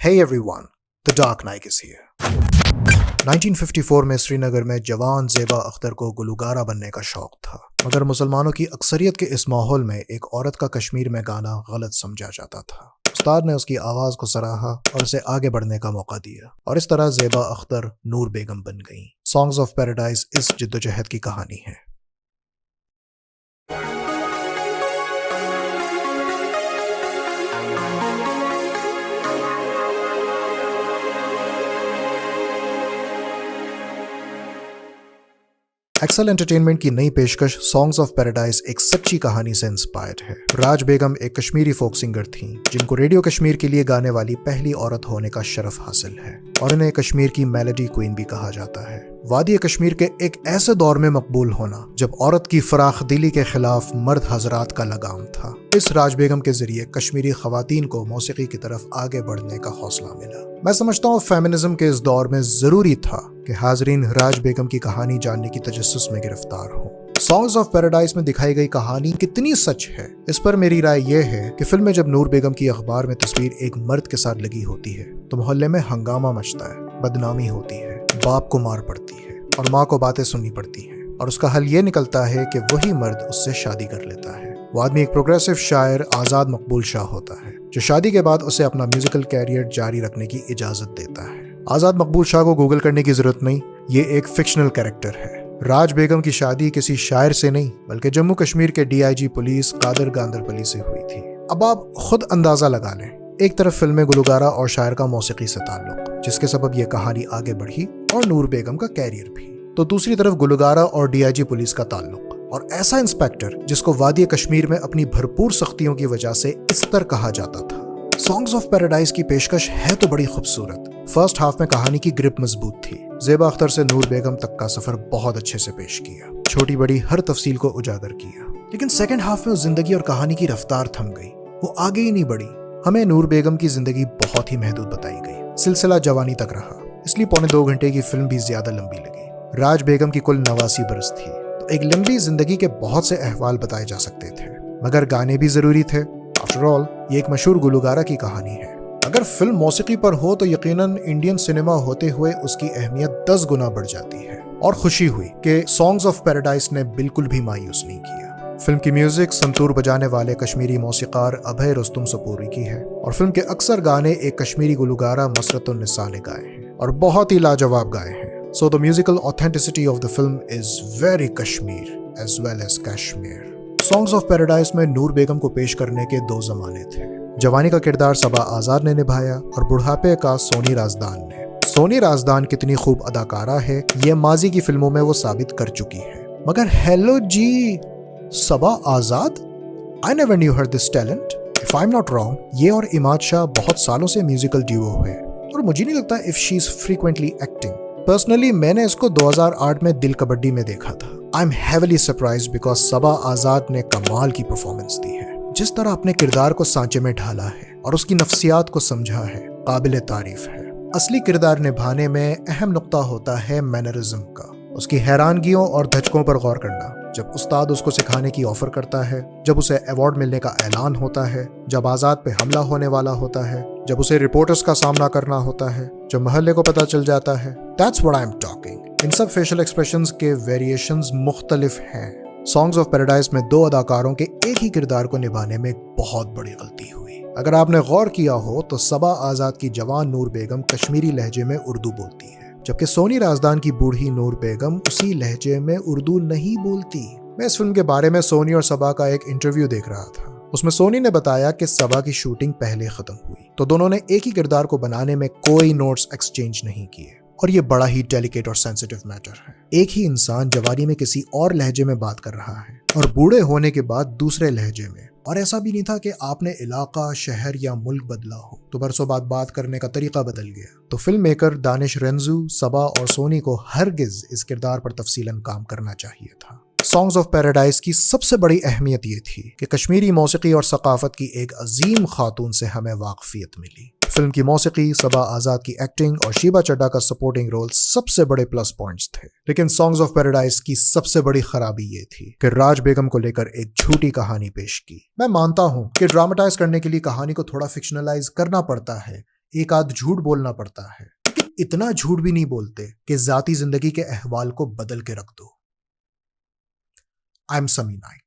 Hey everyone, The Dark Knight is here. 1954 में श्रीनगर में जवान ज़ेबा अख्तर को गुलकारा बनने का शौक था, मगर मुसलमानों की अक्सरियत के इस माहौल में एक औरत का कश्मीर में गाना गलत समझा जाता था। उस्ताद ने उसकी आवाज़ को सराहा और उसे आगे बढ़ने का मौका दिया, और इस तरह ज़ेबा अख्तर नूर बेगम बन गईं। सॉन्ग्स ऑफ पैराडाइज इस जिद्दोजहद की कहानी है। एक्सेल एंटरटेनमेंट की नई पेशकश सॉन्ग्स ऑफ पैराडाइज एक सच्ची कहानी से इंस्पायर्ड है। राज बेगम एक कश्मीरी फोक सिंगर थीं, जिनको रेडियो कश्मीर के लिए गाने वाली पहली औरत होने का शरफ हासिल है, और इन्हें कश्मीर की मेलोडी क्वीन भी कहा जाता है। वादी कश्मीर के एक ऐसे दौर में मकबूल होना जब औरत की फराख दिली के खिलाफ मर्द हजरात का लगाम था। इस राज बेगम के जरिए कश्मीरी खवातीन को मौसीकी की तरफ आगे बढ़ने का हौसला मिला। मैं समझता हूँ फेमिनिज्म के इस दौर में जरूरी था कि हाजरीन राज बेगम की कहानी जानने की तजस्सुस में गिरफ्तार हो। सॉन्ग्स ऑफ पैराडाइज में दिखाई गई कहानी कितनी सच है, इस पर मेरी राय यह है कि फिल्म में जब नूर बेगम की अखबार में तस्वीर एक मर्द के साथ लगी होती है तो मोहल्ले में हंगामा मचता है, बदनामी होती है, बाप को मार पड़ती है और माँ को बातें सुननी पड़ती हैं, और उसका हल ये निकलता है कि वही मर्द उससे शादी कर लेता है। वो आदमी एक प्रोग्रेसिव शायर आज़ाद मकबूल शाह होता है, जो शादी के बाद उसे अपना म्यूजिकल कैरियर जारी रखने की इजाज़त देता है। आज़ाद मकबूल शाह को गूगल करने की जरूरत नहीं, ये एक फिक्शनल कैरेक्टर है। राज बेगम की शादी किसी शायर से नहीं बल्कि जम्मू कश्मीर के DIG पुलिस कादर गांदरबली से हुई थी। अब आप खुद अंदाजा लगा लें, एक तरफ फिल्म में गुलकारा और शायर का मौसीकी से ताल्लुक, जिसके सबब यह कहानी आगे बढ़ी और नूर बेगम का कैरियर भी, तो दूसरी तरफ गुलकारा और DIG पुलिस का ताल्लुक, और ऐसा इंस्पेक्टर जिसको वादी कश्मीर में अपनी भरपूर सख्तियों की वजह से इस्तर कहा जाता था। सॉन्ग्स ऑफ पैराडाइज की पेशकश है तो बड़ी खूबसूरत। फर्स्ट हाफ में कहानी की ग्रिप मजबूत थी। ज़ेबा अख्तर से नूर बेगम तक का सफर बहुत अच्छे से पेश किया, छोटी बड़ी हर तफसील को उजागर किया। लेकिन सेकंड हाफ में उस जिंदगी और कहानी की रफ्तार थम गई, वो आगे ही नहीं बढ़ी। हमें नूर बेगम की जिंदगी बहुत ही महदूद बताई गई। सिलसिला जवानी तक रहा, इसलिए 2.25 घंटे की फिल्म भी ज्यादा लंबी लगी। राज बेगम की कुल 89 बरस थी, तो एक लंबी जिंदगी के बहुत से अहवाल बताए जा सकते थे, मगर गाने भी जरूरी थे। आफ्टर ऑल ये एक मशहूर गुलकारा की कहानी है। अगर फिल्म मौसीकी पर हो तो यकीनन इंडियन सिनेमा होते हुए उसकी अहमियत 10 गुना बढ़ जाती है। और खुशी हुई कि सॉन्ग्स ऑफ पैराडाइज ने बिल्कुल भी मायूस नहीं किया। फिल्म की म्यूजिक संतूर बजाने वाले कश्मीरी मौसीकार अभय रुस्तुम सपूरी की है, और फिल्म के अक्सर गाने एक कश्मीरी गुलकारा मसरतुन निसा ने गाए हैं, और बहुत ही लाजवाब गाए हैं। So the musical authenticity of the film is very Kashmir as well as Kashmir. Songs of Paradise में नूर बेगम को पेश करने के 2 ज़माने थे। जवानी का किरदार सबा आज़ाद ने निभाया और बुढ़ापे का सोनी राजदान ने। सोनी राजदान कितनी खूब अदाकारा है ये माजी की फिल्मों में वो साबित कर चुकी है। मगर hello ji, Saba Azad, I never knew her this talent. If I'm not wrong, ये और इमाद शाह बहुत सालों से म्यूजिकल ड्यूओ है, और मुझे नहीं लगता if she's frequently acting. Personally मैंने इसको 2008 में दिल कबड्डी में देखा था। I am heavily surprised because Saba Azad ने कमाल की परफॉर्मेंस दी है। जिस तरह अपने किरदार को सांचे में ढाला है और उसकी नफ्सियात को समझा है, काबिल तारीफ है। असली किरदार निभाने में अहम नुक्ता होता है मैनरिज्म का, उसकी हैरानगियों और धचकों पर गौर करना। जब उस्ताद उसको सिखाने की ऑफर करता है, जब उसे अवार्ड मिलने का ऐलान होता है, जब आज़ाद पे हमला होने वाला होता है, जब उसे रिपोर्टर्स का सामना करना होता है, जब महल्ले को पता चल जाता है, that's what I am talking. इन सब फेशियल एक्सप्रेशंस के वेरिएशंस मुख्तलिफ हैं। सॉन्ग्स ऑफ पैराडाइज में 2 अदाकारों के एक ही किरदार को निभाने में बहुत बड़ी गलती हुई। अगर आपने गौर किया हो तो सबा आज़ाद की जवान नूर बेगम कश्मीरी लहजे में उर्दू बोलती है, जबकि सोनी राजदान की बूढ़ी नूर बेगम उसी लहजे में उर्दू नहीं बोलती। मैं इस फिल्म के बारे में सोनी और सबा का एक इंटरव्यू देख रहा था। उसमें सोनी ने बताया कि सबा की शूटिंग पहले खत्म हुई तो दोनों ने एक ही किरदार को बनाने में कोई नोट्स एक्सचेंज नहीं किए, और ये बड़ा ही डेलिकेट और सेंसिटिव मैटर है। एक ही इंसान जवानी में किसी और लहजे में बात कर रहा है और बूढ़े होने के बाद दूसरे लहजे में, और ऐसा भी नहीं था कि आपने इलाका, शहर या मुल्क बदला हो तो बरसों बाद बात करने का तरीका बदल गया। तो फिल्म मेकर दानिश रेंजू, सबा और सोनी को हरगिज इस किरदार पर तफसीलन काम करना चाहिए था। सॉन्ग्स ऑफ पैराडाइज की सबसे बड़ी अहमियत ये थी कि कश्मीरी मौसीकी और सकाफत की एक अजीम खातून से हमें वाकफियत मिली। फिल्म की मौसीकी, सबा आज़ाद की एक्टिंग और शीबा चड्ढा का सपोर्टिंग रोल सबसे बड़े प्लस पॉइंट्स थे। लेकिन सॉन्ग्स ऑफ पैराडाइज की सबसे बड़ी खराबी ये थी कि राज बेगम को लेकर एक झूठी कहानी पेश की। मैं मानता हूँ कि ड्रामेटाइज करने के लिए कहानी को थोड़ा फिक्शनलाइज करना पड़ता है, ایک आध झूठ बोलना पड़ता है, लेकिन इतना झूठ भी नहीं बोलते कि जाती जिंदगी के अहवाल को बदल के रख दो। आई एम समी नाइक।